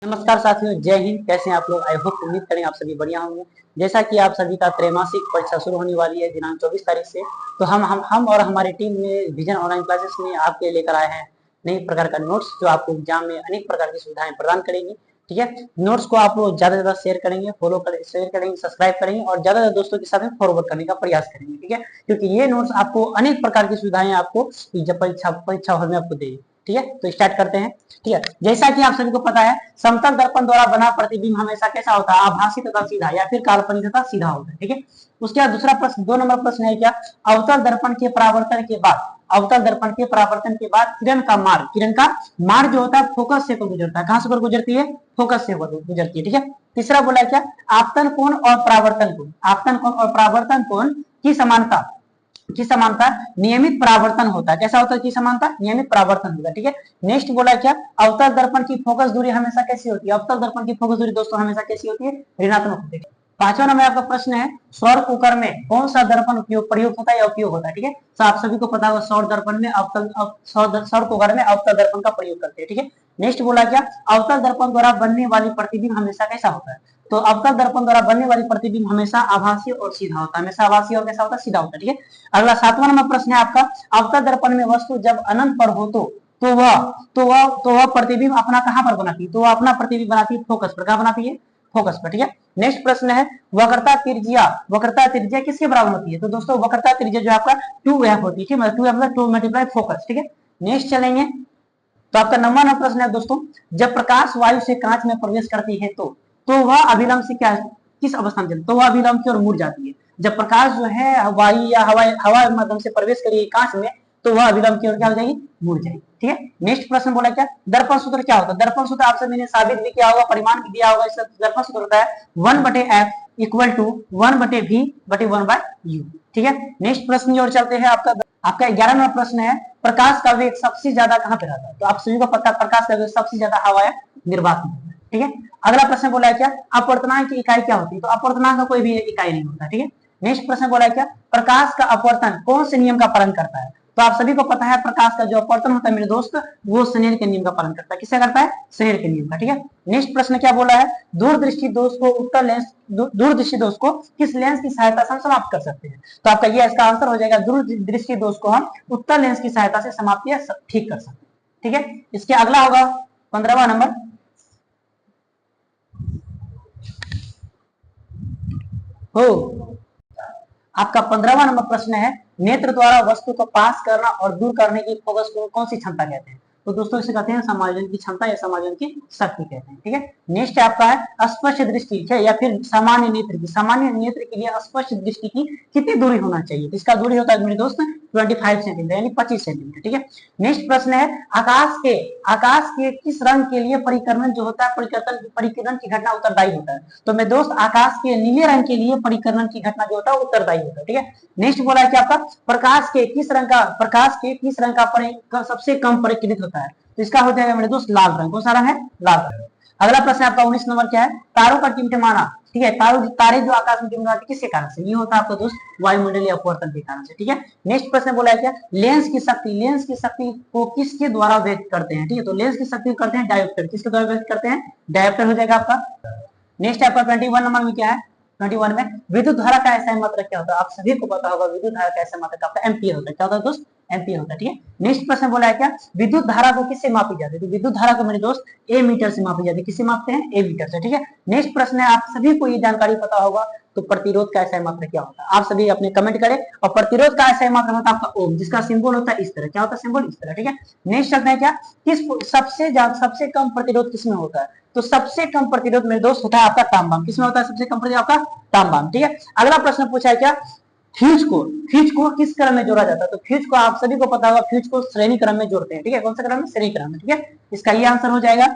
नमस्कार साथियों, जय हिंद। कैसे हैं आप लोग? आई होप, उम्मीद करें आप सभी बढ़िया होंगे। जैसा कि आप सभी का त्रैमासिक परीक्षा शुरू होने वाली है दिनांक 24 तारीख से, तो हम और हमारी टीम में विजन ऑनलाइन क्लासेस में आपके लेकर आए हैं नई प्रकार का नोट्स, जो आपको एग्जाम में अनेक प्रकार की सुविधाएं प्रदान करेंगी। ठीक है, नोट्स को आप लोग ज्यादा से ज्यादा शेयर करेंगे, शेयर करेंगे, सब्सक्राइब करेंगे और ज्यादा से ज्यादा दोस्तों के साथ में फॉरवर्ड करने का प्रयास करेंगे। ठीक है, क्योंकि ये नोट्स आपको अनेक प्रकार की सुविधाएं आपको जब परीक्षा हॉल में आपको देगी। ठीक है, तो स्टार्ट करते हैं। ठीक है, जैसा कि आप सभी को पता है, समतल दर्पण द्वारा बना प्रतिबिंब हमेशा कैसा होता है? आभासी तथा सीधा, या फिर काल्पनिक तथा सीधा होता है। ठीक है, उसके बाद दूसरा प्रश्न, 2 नंबर प्रश्न है क्या? अवतल दर्पण के परावर्तन के बाद, अवतल दर्पण के परावर्तन के बाद किरण का मार्ग जो होता है फोकस से गुजरता है। कहां से गुजरती है? फोकस से गुजरती है। ठीक है, तीसरा बोला क्या? आपतन कोण और परावर्तन कोण, आपतन कोण और परावर्तन कोण की समानता नियमित परावर्तन होता है। कैसा होता है? की समानता नियमित परावर्तन होता है। ठीक है, नेक्स्ट बोला क्या? अवतल दर्पण की फोकस दूरी हमेशा कैसी होती है? अवतल दर्पण की फोकस दूरी दोस्तों हमेशा कैसी होती है? ऋणात्मक होती है। 5वां नंबर आपका प्रश्न है, सौर कुकर में कौन सा दर्पण प्रयोग होता है या उपयोग होता है? ठीक है, तो आप सभी को पता होगा सौर दर्पण में सौर कुकर में अवतल दर्पण का प्रयोग करते हैं। ठीक है, नेक्स्ट बोला क्या? अवतल दर्पण द्वारा बनने वाली प्रतिबिंब हमेशा कैसा होता है? तो अवतल दर्पण द्वारा बनने वाली प्रतिबिंब हमेशा आभासी और सीधा होता है। हमेशा आभासी और कैसा होता है? सीधा होता है। ठीक है, अगला 7वां नंबर प्रश्न है आपका, अवतल दर्पण में वस्तु जब अनंत पर हो तो वह प्रतिबिंब अपना कहां पर बनाती है? तो वह अपना प्रतिबिंब बनाती है फोकस पर। कहां बनाती है? फोकस पर। ठीक है, नेक्स्ट प्रश्न है, वक्रता त्रिज्या किसके बराबर होती है? तो दोस्तों वक्रता त्रिज्या जो आपका 2f होती है। ठीक है, 2f मतलब 2 मल्टीप्लाई फोकस। ठीक है, नेक्स्ट चलेंगे, तो आपका 9वां प्रश्न है दोस्तों, जब प्रकाश वायु से कांच में प्रवेश करती है तो वह अभिलंब से क्या, किस अवस्था में चलती? तो वह अभिलंब की ओर मुड़ जाती है। जब प्रकाश जो है वायु या हवा माध्यम से प्रवेश करेगी कांच में, तो वह अभिलंब की ओर क्या हो जाएगी? मुड़ जाएगी। ठीक है, नेक्स्ट प्रश्न बोला क्या? दर्पण सूत्र क्या होता है? दर्पण सूत्र आपसे मैंने साबित भी किया होगा, परिमाण भी दिया होगा। इसका दर्पण सूत्र होता है 1/f इक्वल टू 1/v/1/u। ठीक है, नेक्स्ट प्रश्न की ओर चलते हैं। आपका 11वां नंबर प्रश्न है, प्रकाश का वेग सबसे ज्यादा कहां पे रहता है? तो आप सभी को पता है प्रकाश का वेग सबसे ज्यादा हवा है निर्वात में। ठीक है, अगला प्रश्न बोला है क्या? अपवर्तनांक की इकाई क्या होती है? तो अपवर्तनांक का कोई भी इकाई नहीं होता। ठीक है, नेक्स्ट प्रश्न बोला है क्या? प्रकाश का अपवर्तन कौन से नियम का पालन करता है? तो आप सभी को पता है प्रकाश का जो अपवर्तन होता है मेरे दोस्त, वो स्नेल के नियम का पालन करता है। किससे करता है? स्नेल के नियम का। ठीक है, नेक्स्ट प्रश्न क्या बोला है? दूरदृष्टि दोष को किस लेंस की सहायता से हम समाप्त कर सकते हैं? तो आपका ये इसका आंसर हो जाएगा, दूरदृष्टि दोष को हम उत्तल लेंस की सहायता से समाप्त या ठीक कर सकते हैं। ठीक है, इसके अगला होगा 15वां नंबर, हो आपका 15वां नंबर प्रश्न है, नेत्र द्वारा वस्तु को पास करना और दूर करने की फोकस को कौन सी क्षमता कहते हैं? तो दोस्तों इसे कहते हैं समायोजन की क्षमता या समायोजन की शक्ति कहते हैं। ठीक है, नेक्स्ट आपका है स्पष्ट दृष्टि या फिर सामान्य नेत्र की, सामान्य नेत्र के लिए स्पष्ट दृष्टि की कितनी दूरी होना चाहिए? तो इसका दूरी होता है मेरे दोस्त 25 सेंटीमीटर यानी 25 सेंटीमीटर। ठीक है, नेक्स्ट प्रश्न है, आकाश के किस रंग के लिए परिकर्मण जो होता है परिकर्मण की घटना उत्तरदायी होता है? तो मेरे दोस्त आकाश के नीले रंग के लिए परिकर्मण की घटना जो होता है उत्तरदायी होता है। ठीक है, नेक्स्ट बोला है कि आपका प्रकाश के किस रंग का सबसे कम परिकलित होता है? तो इसका हो जाएगा मेरे दोस्त लाल रंग। कौन सा रंग है? लाल रंग। अगला प्रश्न आपका 19 नंबर क्या है? तारों का टिमटिमाना। ठीक है, तारे जो आकाश में टिमटिमाते किसके कारण से? ये होता है आपका दोस्त वायुमंडलीय अपवर्तन के कारण से। ठीक है, नेक्स्ट प्रश्न बोला है क्या? लेंस की शक्ति को किसके द्वारा व्यक्त करते हैं? ठीक है, तो लेंस की शक्ति करते हैं डायोप्टर। किसके द्वारा व्यक्त करते हैं? डायोप्टर हो जाएगा आपका। नेक्स्ट आपका 21 नंबर में क्या है? 21 में विद्युत धारा का ऐसा मात्रक क्या होता है? आप सभी को पता होगा विद्युत धारा का ऐसा मात्रक आपका एम्पियर होता है। क्या होता है दोस्त? एम्पियर होता है। ठीक है, नेक्स्ट प्रश्न बोला है क्या? विद्युत धारा को किससे मापी जाती है? तो विद्युत धारा को मेरे दोस्त ए मीटर से मापी जाती है। किससे मापते हैं? ए मीटर से। ठीक है, नेक्स्ट प्रश्न है, आप सभी को ये जानकारी पता होगा, तो प्रतिरोध का ऐसा मात्रक क्या होता है? आप सभी अपने कमेंट करें। और प्रतिरोध का ऐसा मात्रक होता है आपका ओम, जिसका सिंबल होता है इस तरह। क्या होता है? सिंबल इस तरह। ठीक है, नेक्स्ट चलते हैं क्या? सबसे कम प्रतिरोध किसमें होता है? तो सबसे कम प्रतिरोध मेरे दोस्त होता है आपका तांबा। किसमें होता है सबसे कम प्रतिरोध? आपका तांबा। ठीक है, अगला प्रश्न पूछा है क्या? फ्यूज को किस क्रम में जोड़ा जाता है? तो फ्यूज को आप सभी को पता होगा, फ्यूज को श्रेणी क्रम में जोड़ते हैं। ठीक है, कौन सा क्रम में? श्रेणी क्रम में। ठीक है, इसका ये आंसर हो जाएगा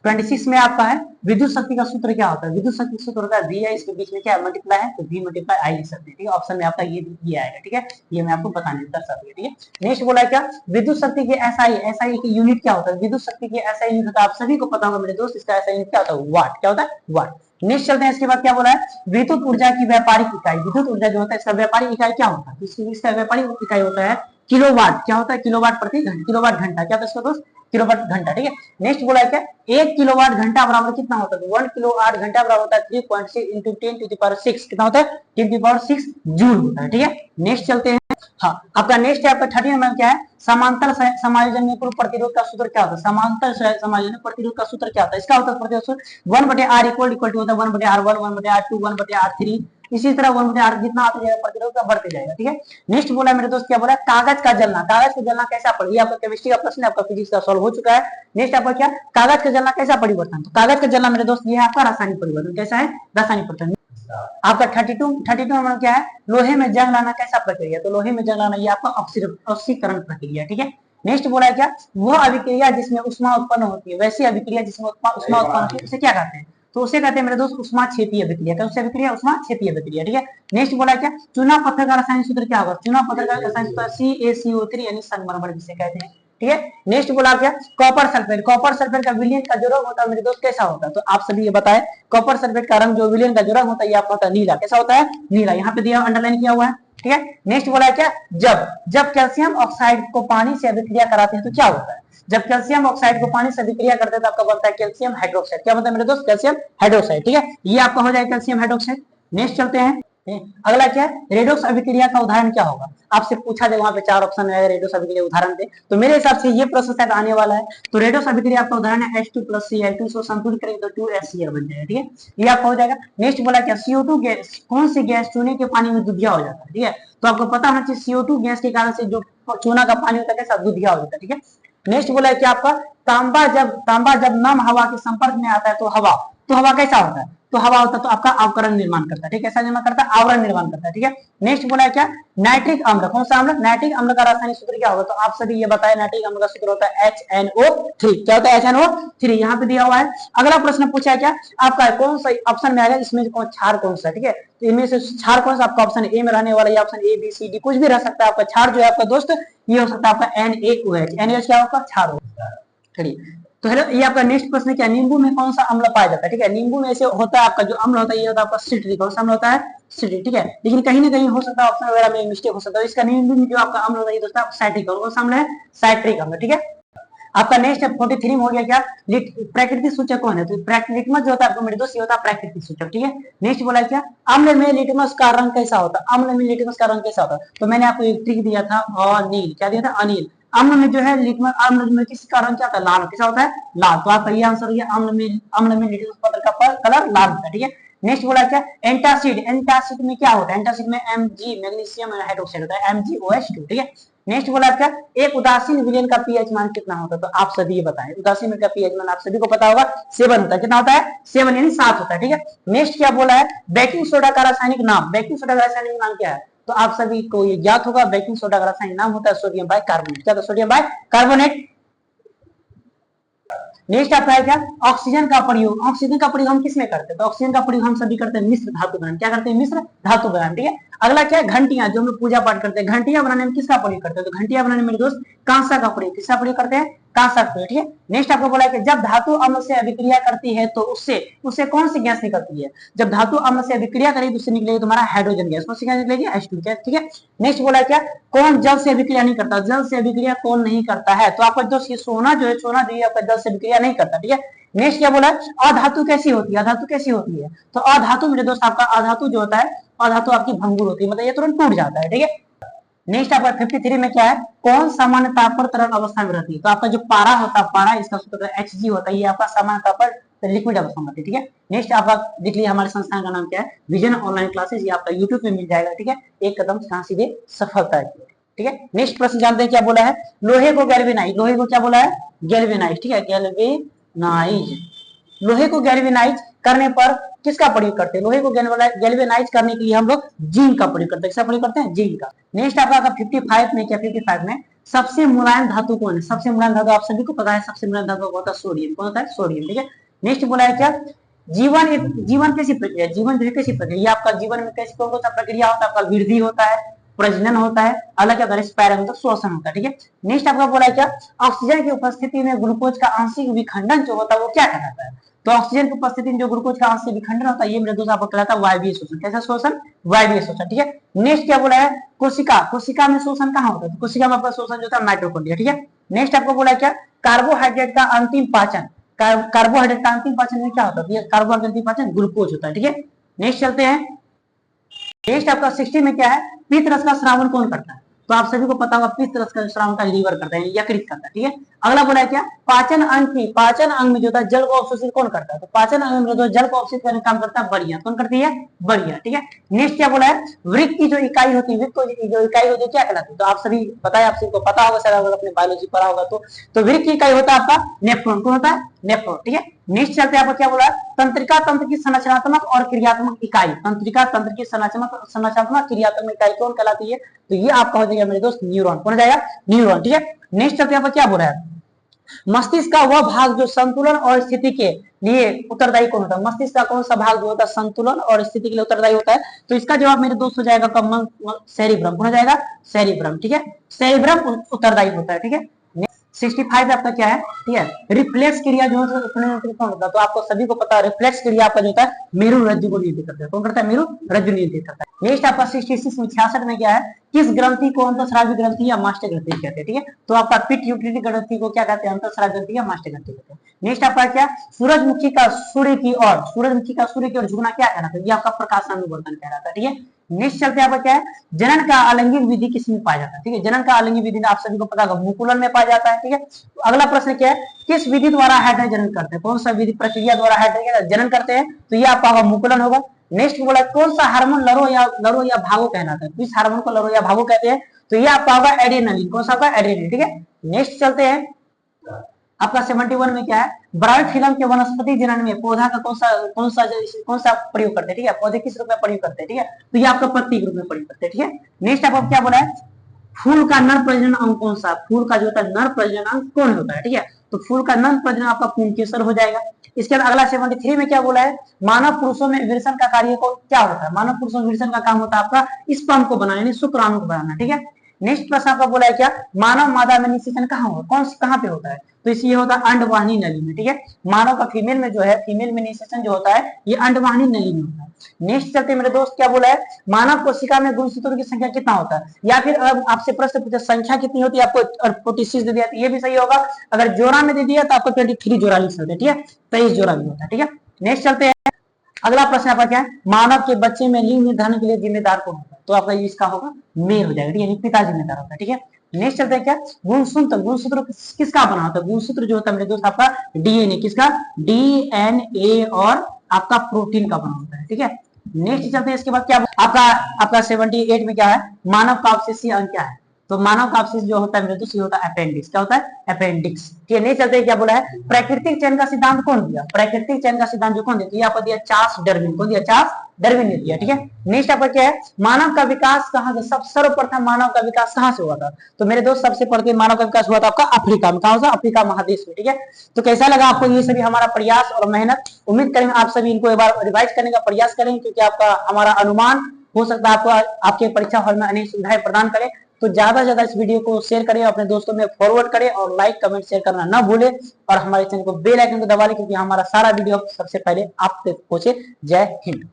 26 में आपका है। विद्युत शक्ति का सूत्र क्या होता है? विद्युत शक्ति का सूत्र होता है वी आई, इसके बीच में क्या मल्टीप्लाई है, तो वी मल्टीप्लाई आई लिख सकते हैं। ठीक है, ऑप्शन में आपका ये आएगा। ठीक है, ये मैं आपको बताने दर्शा दिया। ठीक है, नेक्स्ट बोला है क्या? विद्युत शक्ति के एसआई की यूनिट क्या होता है? विद्युत शक्ति के एसआई यूनिट होता है, आप सभी को पता होगा मेरे दोस्त, इसका एसआई यूनिट क्या होता है? वाट। क्या होता है? वाट। नेक्स्ट चलते हैं, इसके बाद क्या बोला है? विद्युत ऊर्जा की व्यापारिक इकाई। विद्युत ऊर्जा जो होता है इसका व्यापारिक इकाई क्या होता है? इसका व्यापारिक इकाई होता है किलोवाट। क्या होता है? किलोवाट प्रति घंटा। किलोवाट घंटा क्या होता है इसका दोस्त? किलोवाट घंटा, ठीक है। नेक्स्ट बोला है क्या, 1 किलोवाट घंटा बराबर कितना होता है, 1 किलोवाट घंटा बराबर होता है 3.6 इंटू 10 टू द पावर 6, कितना होता है 10 टू द पावर 6 जूल होता है, ठीक है। नेक्स्ट चलते हैं। हाँ, आपका नेक्स्ट है आपका 30 नंबर क्या है, समांतर समायोजन में कुल प्रतिरोध का सूत्र क्या होता है, समांतर समायोजन में प्रतिरोध का सूत्र क्या होता है, इसका होता है प्रतिरोध सूत्र 1/r इक्वल टू होता है 1/r1 1/r2 1/r3, इसी तरह 1/r जितना आता जाएगा प्रतिरोध का बढ़ते जाएगा, ठीक है। नेक्स्ट बोला मेरे दोस्त क्या बोला, कागज का जलना, कागज का जलना कैसा पड़ी, ये आपका केमिस्ट्री का प्रश्न है, आपका फिजिक्स का सॉल्व हो चुका है। नेक्स्ट आपका क्या, कागज का जलना कैसा परिवर्तन, तो कागज का जलना मेरे दोस्त ये है आपका रासायनिक परिवर्तन, कैसा है, रासायनिक परिवर्तन। आपका 32 नंबर क्या है, लोहे में जंग लाना कैसा प्रक्रिया, तो लोहे में जंग लाना ये आपका ऑक्सीकरण प्रक्रिया, ठीक है। नेक्स्ट बोला है क्या, वह अभिक्रिया जिसमें उष्मा उत्पन्न होती है, वैसी अभिक्रिया जिसमें उष्मा उत्पन्न होती है उसे क्या कहते हैं, तो उसे कहते हैं मेरे दोस्त उष्मा क्षेपीय अभिक्रिया, क्या उसे अभिक्रिया उष्मा क्षेपीय अभिक्रिया, ठीक है। नेक्स्ट बोला क्या, चूना पत्थर का रासायनिक सूत्र क्या होगा, चूना पत्थर का रासायनिक सूत्र CaCO3 यानी संगमरमर जिसे कहते हैं, ठीक है। नेक्स्ट बोला क्या, कॉपर सल्फेट, कॉपर सल्फेट का विलयन का जो रंग होता है मेरे दोस्त कैसा होता है, तो आप सभी ये बताएं, कॉपर सल्फेट का रंग जो विलयन का जो रंग होता है ये आपका होता है नीला, कैसा होता है, नीला, यहाँ पे दिया अंडरलाइन किया हुआ है, ठीक है। नेक्स्ट बोला है क्या, जब कैल्शियम ऑक्साइड को पानी से अभिक्रिया कराते हैं तो क्या होता है, जब कैल्शियम ऑक्साइड को पानी से अभिक्रिया करते हैं तो आपका बनता है कैल्शियम हाइड्रोक्साइड, क्या बनता है मेरे दोस्त, कैल्शियम हाइड्रोक्साइड, ठीक है, ये आपका हो जाएगा कैल्शियम हाइड्रोक्साइड। नेक्स्ट चलते हैं, अगला क्या है, रेडॉक्स अभिक्रिया का उदाहरण क्या होगा, आपसे पूछा जाए वहां पे 4 ऑप्शन है, रेडॉक्स अभिक्रिया उदाहरण दे, तो मेरे हिसाब से ये प्रश्न शायद आने वाला है। तो रेडॉक्स अभिक्रिया आपका उदाहरण है H2 + Cl2, इसको संतुलित करेंगे तो 2HCl बन जाएगा, ठीक है, ये आपका हो जाएगा। नेक्स्ट बोला क्या, CO2 गैस, कौन सी गैस चूने के पानी में दुधिया हो जाता है, ठीक है, तो आपको पता होना चाहिए CO2 गैस के कारण से जो चूना का पानी होता है कैसा दुधिया हो जाता है, ठीक है। नेक्स्ट बोला है कि आपका तांबा जब नम हवा के संपर्क में आता है तो हवा कैसा होता है, तो हवा होता है तो आपका आवरण निर्माण करता है, ठीक है, कैसा निर्माण करता है, आवरण निर्माण करता है, ठीक है। नेक्स्ट बोला है क्या, नाइट्रिक अम्ल, कौन सा अम्ल, नाइट्रिक अम्ल का रासायनिक सूत्र क्या होगा, तो आप सभी ये बताएं, नाइट्रिक अम्ल का सूत्र होता है HNO3, क्या होता है HNO3, यहाँ पे दिया हुआ है। अगला प्रश्न पूछा है क्या, आपका कौन सा ऑप्शन में आएगा, इसमें क्षार कौन सा, ठीक है, तो इनमें से क्षार कौन सा, आपका ऑप्शन ए में रहने वाला, ऑप्शन ABCD कुछ भी रह सकता है, आपका क्षार जो है आपका दोस्त ये हो सकता है आपका NaOH क्या होगा, क्षार होगा, चलिए। तो हेलो, ये आपका नेक्स्ट प्रश्न क्या, नींबू में कौन सा अम्ल पाया जाता है, ठीक है, नींबू में ऐसे होता है आपका जो अम्ल होता है ये होता है आपका सिट्रिक, कौन सा अम्ल होता है, सिट्रिक, ठीक है, लेकिन कहीं ना कहीं हो सकता है ऑप्शन वगैरह में मिस्टेक हो सकता है, इसका नींबू में जो आपका अम्ल होता है दोस्तों साइट्रिक, कौन सा अम्ल है, साइट्रिक अम्ल, ठीक है। आपका नेक्स्ट है 43 में हो गया क्या, प्राकृतिक सूचक कौन है, तो लिटमस जो होता है आपको मेरे दोस्त ये होता है प्राकृतिक सूचक, ठीक है। नेक्स्ट बोला क्या, अम्ल में लिटमस का रंग कैसा होता है, अम्ल में लिटमस का रंग कैसा होता है, तो मैंने आपको एक ट्रिक दिया था अनिल, क्या दिया था, अनिल। अम्ल में जो है लिटमस, अम्ल में किसी का रंग क्या होता है, लाल, कैसा होता है, लाल, तो आपका ये आंसर हो गया, अम्ल में लिटमस पत्र का कलर लाल होता है, ठीक है। नेक्स्ट बोला क्या, एंटासिड, एंटासिड में क्या होता है, एंटासिड में Mg मैग्नीशियम हाइड्रोक्साइड होता है, MgOH2, ठीक है। नेक्स्ट बोला क्या, एक उदासीन विलयन का पीएच मान कितना होता है, तो आप सभी ये बताएं, उदासीन का पीएच मान आप सभी को पता होगा 7 होता है, कितना होता है, 7 यानी 7 होता है, ठीक है। नेक्स्ट क्या बोला है, बेकिंग सोडा का रासायनिक नाम, बेकिंग सोडा का रासायनिक नाम क्या है, तो आप सभी को ये ज्ञात होगा, बेकिंग सोडा का रासायनिक नाम होता है सोडियम बाइकार्बोनेट, क्या, सोडियम बाइकार्बोनेट। नेक्स्ट आता है क्या, ऑक्सीजन का प्रयोग हम किस में करते हैं, तो ऑक्सीजन का प्रयोग हम सभी करते हैं मिश्र धातु बनाने, क्या करते हैं, मिश्र धातु बनाने, ठीक है। अगला क्या है, घंटियां, जो हम लोग पूजा पाठ करते हैं, घंटियां बनाने में किसका प्रयोग करते हैं, तो घंटियां बनाने में मेरे दोस्त कांसा का प्रयोग, किसका प्रयोग करते हैं, कांसा का प्रयोग, ठीक है। नेक्स्ट आपको बोला है कि जब धातु अम्ल से अभिक्रिया करती है तो उससे कौन सी गैस निकलती है, जब धातु अम्ल से अभिक्रिया करेगी तो उससे निकलेगी तुम्हारा हाइड्रोजन गैस, कौन सी गैस निकलेगी, H2 गैस, ठीक है। नेक्स्ट बोला क्या, कौन जल से अभिक्रिया नहीं करता, जल से अभिक्रिया कौन नहीं करता है, तो आपका दोस्त ये सोना जो है आपका जल से अभिक्रिया नहीं करता, ठीक है। नेक्स्ट क्या बोला है, अधातु कैसी होती है, अधातु कैसी होती है, तो अधातु मेरे दोस्त आपका अधातु जो होता है, अधातु आपकी भंगुर होती है, मतलब ये तुरंत टूट जाता है, ठीक है। नेक्स्ट आपका 53 में क्या है, कौन सामान्य ताप पर तरल अवस्था में रहती है, तो आपका जो पारा होता है, पारा इसका सूत्र Hg होता है, ये आपका सामान्य ताप पर लिक्विड अवस्था में रहती है, ठीक है। नेक्स्ट आप देख लीजिए हमारे संस्थान का नाम क्या है, विजन ऑनलाइन क्लासेस, ये आपका यूट्यूब पे मिल जाएगा, ठीक है, एक कदम कहां सीधे सफलता की, ठीक है। नेक्स्ट प्रश्न जानते हैं क्या बोला है, लोहे को गैल्वेनाइज, लोहे को क्या बोला है, गैल्वेनाइज, ठीक है, गैल्वेनाइज, लोहे को गैल्वेनाइज करने पर किसका प्रयोग करते हैं, लोहे को गैल्वेनाइज करने के लिए हम लोग जिंक का प्रयोग करते हैं, किसका प्रयोग करते हैं, जिंक का। नेक्स्ट आपका 55 में क्या, 55 में सबसे मुलायम धातु कौन है, सबसे मुलायम धातु आप सभी को पता है, सबसे मुलायम धातु होता है सोडियम, कौन होता है, सोडियम, ठीक है। नेक्स्ट बोला है क्या, जीवन कैसी प्रक्रिया, जीवन जो है कैसी प्रक्रिया, आपका जीवन में कैसी कौन सा प्रक्रिया होता है, आपका वृद्धि होता है, प्रजनन होता है, अलग क्या स्पैरम मतलब श्वसन होता है, ठीक है। नेक्स्ट आपका बोला है क्या, ऑक्सीजन की उपस्थिति में ग्लूकोज का आंशिक विखंडन जो होता है वो क्या कहलाता है, तो ऑक्सीजन की उपस्थिति में जो ग्लूकोज का आंशिक विखंडन होता है ये मेरे दोस्त आपको कहलाता है वायवीय शोषण, कैसा शोषण, वायवीय शोषण, ठीक है। नेक्स्ट क्या बोला है, कोशिका में शोषण कहाँ होता है, तो कोशिका में आपका शोषण जो होता है माइटोकॉन्ड्रिया, ठीक है। नेक्स्ट आपको बोला है क्या, कार्बोहाइड्रेट का अंतिम पाचन, कार्बोहाइड्रेट का अंतिम पाचन में क्या होता है? कार्बोहाइड्रेट का अंतिम पाचन ग्लूकोज होता है। ठीक है, नेक्स्ट चलते हैं। नेक्स्ट आपका 60 में क्या है? पित्त रस का श्रावण कौन करता है? तो आप सभी को पता होगा पित्त रस का श्रावण का लीवर करता है, यकृत करता है। ठीक है, अगला बोला है क्या? पाचन अंग की, पाचन अंग में जो होता है जल को अवशोषित कौन करता है? तो पाचन अंग में जो जल को अवशोषित करने का काम करता है बढ़िया, कौन करती है? बढ़िया। ठीक है, नेक्स्ट क्या बोला है? वृक्क की जो इकाई होती है, वृक्क की जो इकाई होती है क्या कहलाती है? तो आप सभी पता है, आप सभी को पता होगा, शायद अगर अपने बायोलॉजी पढ़ा होगा तो वृक्क की इकाई होता है आपका नेफ्रॉन। कौन होता है? नेफ्रॉन। ठीक है, नेक्स्ट चलते हैं। आपको क्या बोला है? तंत्रिका तंत्र की संरचनात्मक और क्रियात्मक इकाई, तंत्रिका तंत्र की संरचनात्मक क्रियात्मक इकाई कौन कहलाती है? तो ये आपका हो जाएगा मेरे दोस्त न्यूरॉन। कौन हो जाएगा? न्यूरॉन। ठीक है, नेक्स्ट चलते हैं। आपको क्या बोला है? मस्तिष्क का वह भाग जो संतुलन और स्थिति के लिए उत्तरदायी कौन होता है? मस्तिष्क का कौन सा भाग जो होता है संतुलन और स्थिति के लिए उत्तरदायी होता है? तो इसका जवाब मेरे दोस्त हो जाएगा सेरिब्रम। कौन हो जाएगा? सेरिब्रम। ठीक है, सेरिब्रम उत्तरदायी होता है। ठीक है, 65 आपका क्या है? ठीक है, रिफ्लेक्स क्रिया जो कौन होता है? तो आपको सभी को पता है रिफ्लेक्स क्रिया आपका जो होता है मेरु रज्जु को नियंत्रित करता है। कौन करता है? मेरु रज्जु नियंत्रित करता है। नेक्स्ट आपका 66 में 66 में क्या है? किस ग्रंथि को अंतःस्रावी ग्रंथि या मास्टर ग्रंथि कहते हैं? ठीक है, तो आपका पिट्यूटरी ग्रंथि को क्या कहते हैं? अंतःस्रावी ग्रंथि या मास्टर ग्रंथि कहते हैं। नेक्स्ट आपका क्या? सूरजमुखी का सूर्य की ओर, सूरजमुखी का सूर्य की ओर झुकना क्या कहलाता है? ये आपका प्रकाशानुवर्तन कहलाता है। ठीक है, नेक्स्ट चलते हैं। आपका क्या है? जनन का आलिंगिक विधि किसमें पाया जाता है? ठीक है, जनन का आलिंगिक विधि आप सभी को पता होगा मुकुलन में पाया जाता है। ठीक है, तो अगला प्रश्न क्या है? किस विधि द्वारा हाइड्रोजन जनन करते हैं? कौन सा विधि प्रक्रिया द्वारा हाइड्रोजन जनन करते हैं? तो ये आपका मुकुलन होगा। नेक्स्ट बोला कौन सा हार्मोन लरो या भागो कहलाता है? किस हार्मोन को लरो या भागो कहते हैं? तो ये आपका होगा एड्रेनालिन। कौन सा होगा? एड्रेनालिन। ठीक है, नेक्स्ट चलते हैं। आपका 71 में क्या है? ब्राइट फिल्म के वनस्पति जनन में पौधा का कौन सा प्रयोग करते हैं? ठीक है, पौधे किस रूप में प्रयोग करते हैं? ठीक है, तो ये आपका पत्ती के रूप में प्रयोग करते हैं। ठीक है, नेक्स्ट आपको क्या बोला है? फूल का नर प्रजनन अंग कौन सा? फूल का जो होता है नर प्रजनन अंग कौन होता है? ठीक है, तो फूल का नर प्रजनन आपका पुंकेसर हो जाएगा। इसके बाद अगला 73 में क्या बोला है? मानव पुरुषों में विरसन का कार्य को क्या होता है? मानव पुरुषों में विरसन का काम होता है आपका स्पर्म को बनाना, यानी शुक्राणु को बनाना। ठीक है, नेक्स्ट प्रश्न आपका बोला है क्या? मानव मादा में निषेचन कहाँ पे होता है? तो इसलिए होता है अंडवाहिनी नली में। ठीक है, मानव का फीमेल में जो है, फीमेल में निषेचन जो होता है ये अंडवाहिनी नली में होता है। नेक्स्ट चलते मेरे दोस्त क्या बोला है? मानव कोशिका में गुणसूत्रों की संख्या कितना होता है? या फिर आपसे प्रश्न पूछे संख्या कितनी होती है, आपको 46 दे दिया तो ये भी सही होगा। अगर जोड़ा में दे दिया तो आपको 23 जोड़ा लिख सकते हैं। ठीक है, 23 जोड़ा भी होता है। ठीक है, नेक्स्ट चलते हैं। अगला प्रश्न आपका क्या है? मानव के बच्चे में लिंग निर्धारण के लिए जिम्मेदार कौन होता है? तो आपका इसका होगा मेल हो जाएगा। यानी पिता जिम्मेदार होता है। ठीक है, नेक्स्ट चलते हैं क्या? गुणसूत्र किसका बना होता है? गुणसूत्र जो होता है मेरे दोस्त आपका डीएनए, किसका? डीएनए और आपका प्रोटीन का बना होता है। ठीक है, नेक्स्ट चलते हैं। इसके बाद क्या आपका 78 में क्या है? मानव का अवशेषीय अंग क्या है? तो मानव का अवशेष जो होता है मेरे दोस्त ये होता है अपेंडिक्स। क्या होता है? अपेंडिक्स। ठीक है, नहीं चलते क्या बोला है? प्राकृतिक चयन का सिद्धांत कौन दिया? प्राकृतिक चयन का सिद्धांत जो कौन दिया? आपको दिया चार्ल्स डार्विन। कौन दिया? चार्ल्स डार्विन ने दिया। ठीक है, नेक्स्ट आपका क्या है? मानव का विकास कहाँ से? सर्वप्रथम मानव का विकास कहाँ से हुआ था? तो मेरे दोस्त सबसे पहले मानव का विकास हुआ था आपका अफ्रीका में। कहाँ? अफ्रीका महादेश में। ठीक है, तो कैसा लगा आपको ये सभी हमारा प्रयास और मेहनत? उम्मीद करेंगे आप सभी इनको एक बार रिवाइज करने का प्रयास करेंगे, क्योंकि आपका हमारा अनुमान हो सकता है आपको आपके परीक्षा हॉल में अनेक सुविधाएं प्रदान करें। तो ज्यादा से ज्यादा इस वीडियो को शेयर करें, अपने दोस्तों में फॉरवर्ड करें और लाइक कमेंट शेयर करना ना भूलें, और हमारे चैनल को बेल आइकन को दबा लें, क्योंकि हमारा सारा वीडियो सबसे पहले आप तक पहुंचे। जय हिंद।